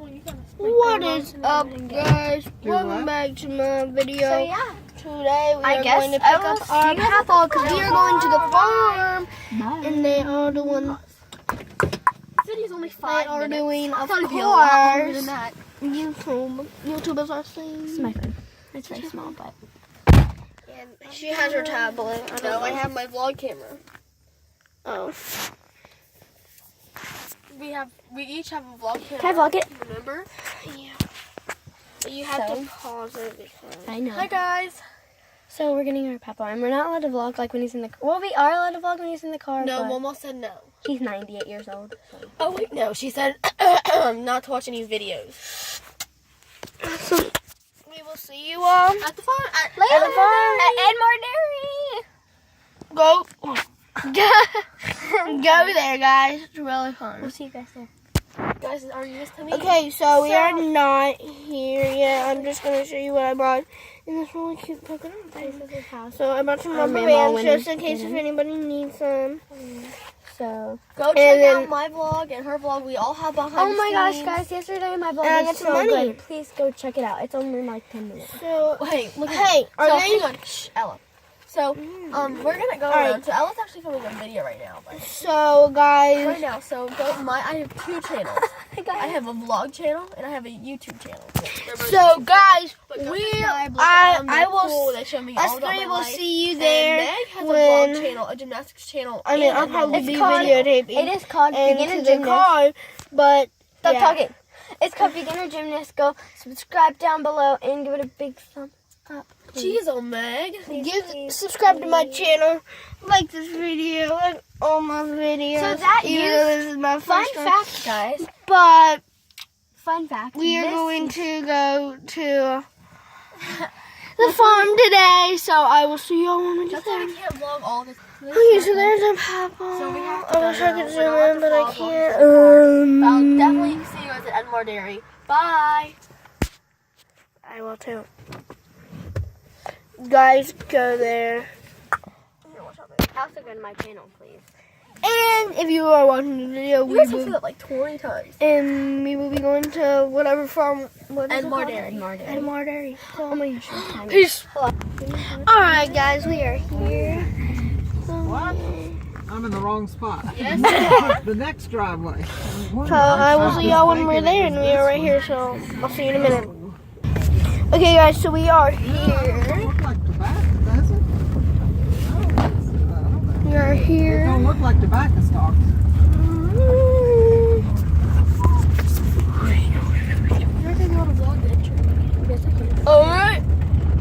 What is up, guys? Welcome back to my video. So yeah, today we are going to pick up our papa because we are going to the farm, and they are doing. City's only They 5 are minutes. doing, of Probably be a lot longer than course, that. YouTube. YouTube is our thing. This is my phone. It's very small, but And she has her tablet. I have my vlog camera. Oh. We each have a vlog camera. can I vlog it? Remember? Yeah. But you have So? to pause it because. I know. Hi guys. So we're getting our papa, and we're not allowed to vlog like when he's in the car. Well, we are allowed to vlog when he's in the car. No, but Momo said no. he's 98 years old. So. Oh wait, no. She said not to watch any videos. So, we will see you all. At the farm. At the farm at Edmar Dairy. Go. Go there, guys. It's really fun. We'll see you guys there. Guys, are you guys coming? Okay, so we are not here yet. I'm just going to show you what I brought in this really cute coconut. This is his house. So I brought some Our rubber mama bands went just in in case if it. anybody needs some. So. Go check then- out my vlog and her vlog. We all have behind Oh the my gosh, scenes. guys! Yesterday my vlog And I was got some so money. good. Please go check it out. It's only like 10 minutes. So, Hey, look at hey, are so, they? hang on. Shh, Ella. So, we're gonna go Alright. around. So Ella's actually filming a video right now. So, guys. Right now, so I have 2 channels. I have a vlog channel and I have a YouTube channel. So, guys, But go we, subscribe, look I at them, will. they're cool. They show me Us all about three my will life. see you And there. Meg has a when- vlog channel, a gymnastics channel. I mean, and I'll a probably vlog be channel. videotaping. It is called into Beginner the Gymnast. car, but Stop yeah. talking. It's called Beginner Gymnast. Go subscribe down below and give it a big thumb up. Jeez, oh Meg. Subscribe to my channel, like this video, like all my videos. So that even you- though this is my Fun first one. fact, guys. But Fun fact. we are this going to go to the farm today, so I will see y'all when we get That's why there. we can't vlog all this. Okay, so there's a papa. So we have to I wish go I now. could We're zoom not in, but I allowed to vlog can't. I'll definitely see you guys at Edmar Dairy. Bye. I will too. Guys, go there. Also go to my channel, please. And if you are watching the video, You we guys have will, said that like 20 times. and we will be going to whatever farm. What is it Edmar called? Dairy. Edmar Dairy. Oh my gosh. I'm Peace. Alright, guys, we are here. What? I'm in the wrong spot. Yes. The next driveway. So I will see y'all when we're there, and we are right here, so I'll see you in a minute. Okay, guys, so we are here. Don't look like tobacco, does it? We are It here. don't look like tobacco stalks. Alright,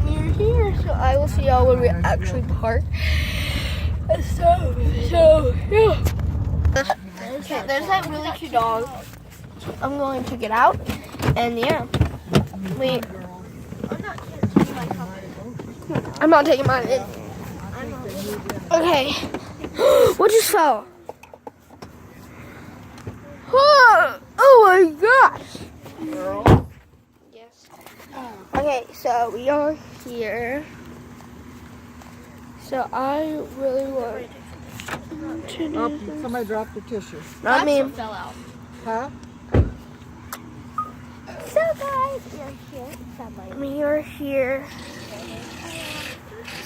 we're here, so I will see y'all when we actually park. So, yeah. Okay, there's that really cute dog. I'm going to get out, and yeah. Wait. I'm not taking mine in. Okay. What just fell? Oh my gosh. Yes. Okay, so we are here. So I really want to do Oh, this. somebody dropped their tissue. Not me. Fell out. Huh? So guys, we are here. We are here.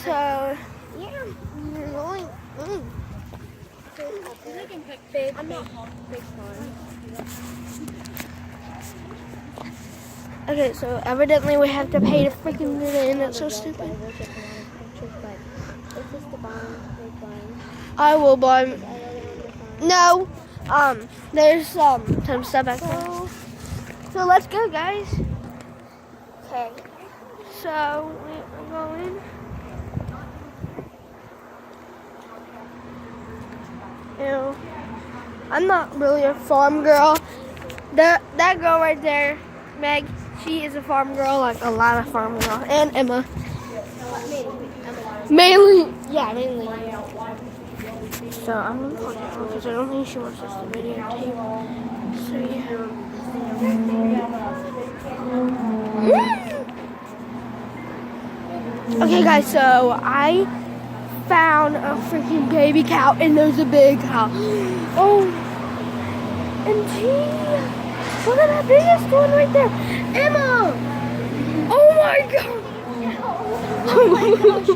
So yeah, we're going. Okay, so evidently we have to pay to freaking get in. That's so stupid. I will buy. No. There's some stuff back there. So let's go, guys. Okay. So we're going. Ew. I'm not really a farm girl. That girl right there, Meg, she is a farm girl, like a lot of farm girls. And Emma. Mainly. Yeah, mainly. So I'm gonna put it on because I don't think she wants us to videotape. So yeah. Okay, guys. So I found a freaking baby cow, and there's a big cow. Oh, and she Look at that biggest one right there. Emma! Oh my god! Oh my gosh. I'm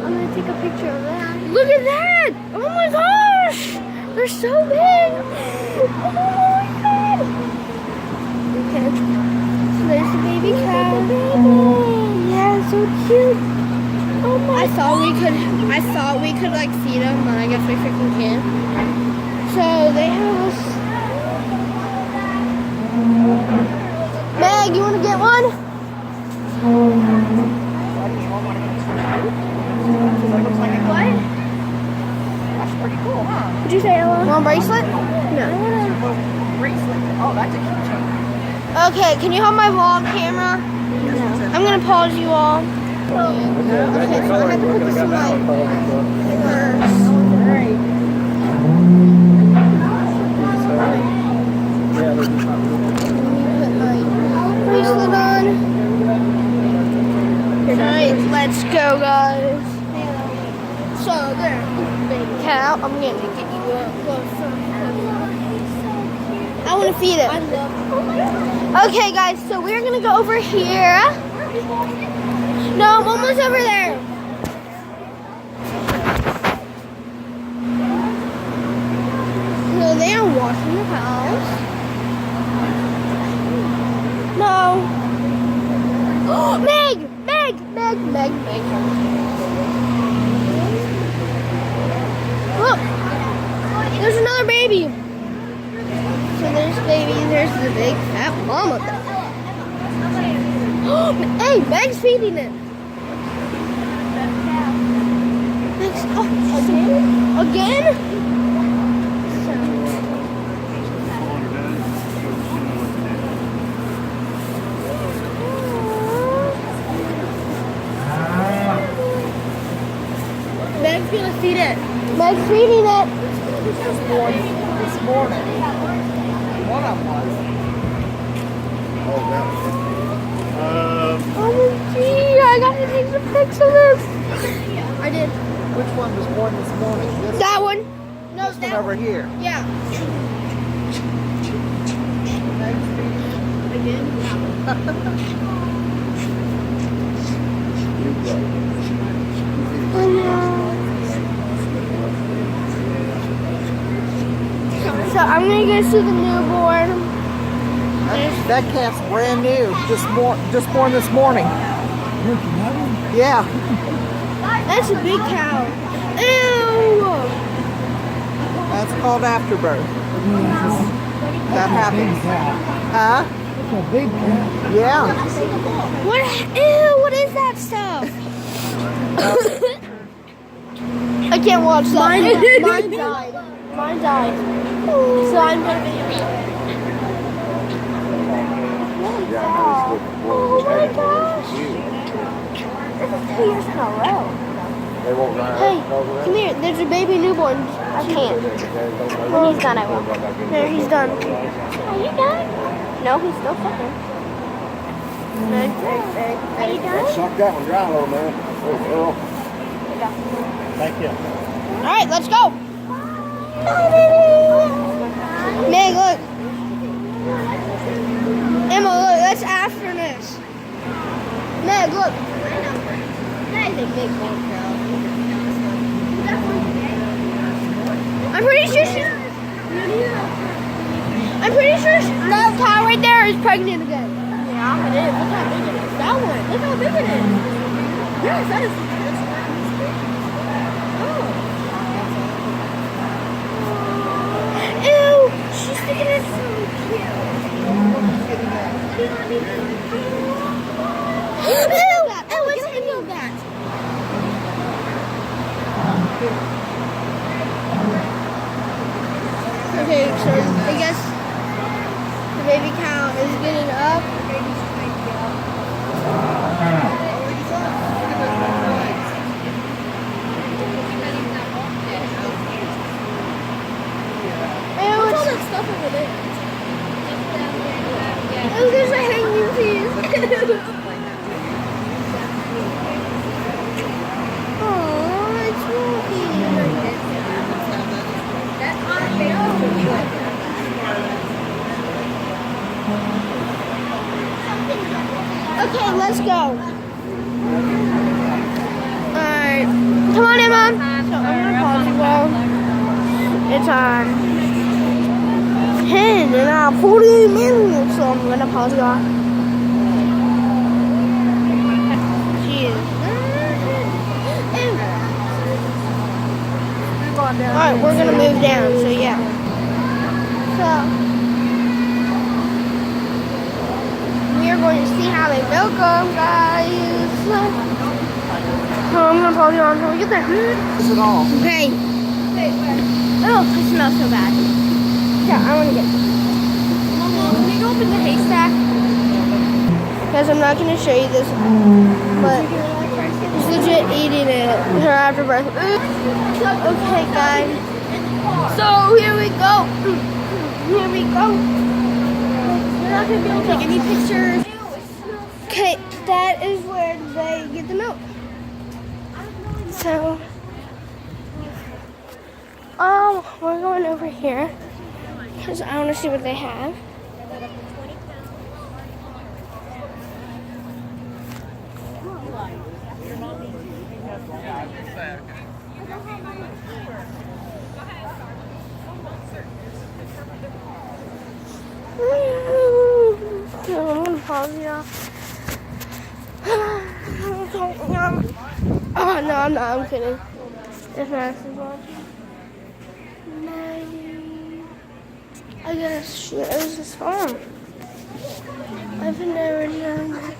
gonna take a picture of that. Look at that! Oh my gosh! They're so big! Oh my god! Okay. So there's the baby cow. Yeah, so cute. Oh my I thought we could like feed them, but I guess we freaking can't. So they have us. Meg, you wanna get one? What? That's pretty cool, huh? What'd you say, Ella? Want a bracelet? No. Bracelet. Oh, that's a keychain. Okay, can you hold my vlog camera? No. I'm gonna pause you all. Okay, so I have to put this in my purse. Put my bracelet on. Alright, let's go, guys. So there, baby cow. I'm gonna get you up closer. I want to feed it. Okay, guys, so we're gonna go over here. No, I'm almost over there. So they are washing the house. No. Meg! Look, there's another baby. So there's baby, there's the big fat mama. Hey, Meg's feeding it. Meg's, oh, again? Meg's gonna feed it. Meg's feeding it. Just born this morning. One of them was. Oh, gee, I gotta take some pics of this. I did. Which one was born this morning? This That one. No, this one over here. Yeah. So I'm gonna go see the newborn. That calf's brand new. Just born this morning. Yeah. That's a big cow. Ew! That's called afterbirth. That happens. Huh? It's a big cat. Yeah. What? Ew! What is that stuff? I can't watch that. Mine died. Mine died. So I'm gonna be. Oh my gosh! This is 2 years in a row. Hey, come here. There's a baby newborn. I can't. When he's done, I will. There, he's done. Are you done? No, he's still fucking. Are you done? Suck that one dry, little man. Oh, Earl. Thank you. All right, let's go. Meg, look. Emma, look. That's after this. Meg, look. That is a big one, girl. I'm pretty sure that cow right there is pregnant again. Yeah, it is. Look how big it is. That one. Look how big it is. Yes, that is. Ew, she's sticking it so cute. Ew, what's in your that? Okay, so I guess the baby cow is getting up. What's all that stuff over there? Oh, there's a hanging piece. Oh, it's walking. Okay, let's go. Alright. Come on, Emma. So I'm gonna pause it while it's on 10 and 48 minutes. So I'm gonna pause it off. Alright, we're gonna move down, so yeah. So we are going to see how they milk them, guys. So I'm gonna pause it on until we get there. Is it all? Okay. Oh, it smells so bad. Yeah, I wanna get Can you go open the haystack? Guys, I'm not gonna show you this, but it's legit eating it. Her after breath. Okay, guys. So here we go. Here we go. You're not gonna be able to take any pictures. Okay, that is where they get the milk. So, we're going over here because I want to see what they have. I'm gonna pause it off. Oh no, I'm not. I'm kidding. It's massive watching. I gotta shoot. It was this phone. I've never done that.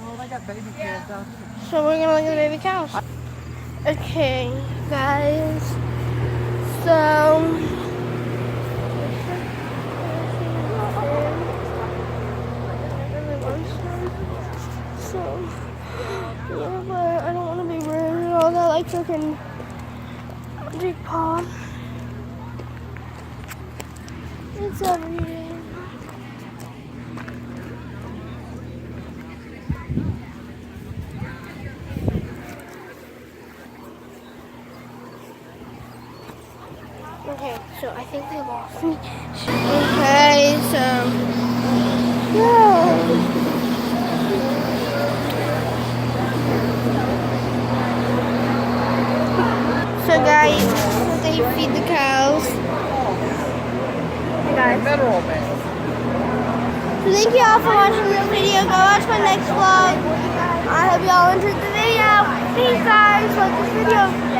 Oh, they got baby kids, don't you? So we're gonna look at the baby cows. Okay, guys. So. So, yeah, but I don't want to be rude and all that, like freaking Jake Paul. It's everything. Okay, so I think they lost me. Okay, so. Yeah. So guys, they feed the cows. Hey guys. Mineral man. So thank you all for watching this video. Go watch my next vlog. I hope you all enjoyed the video. Peace guys, like this video.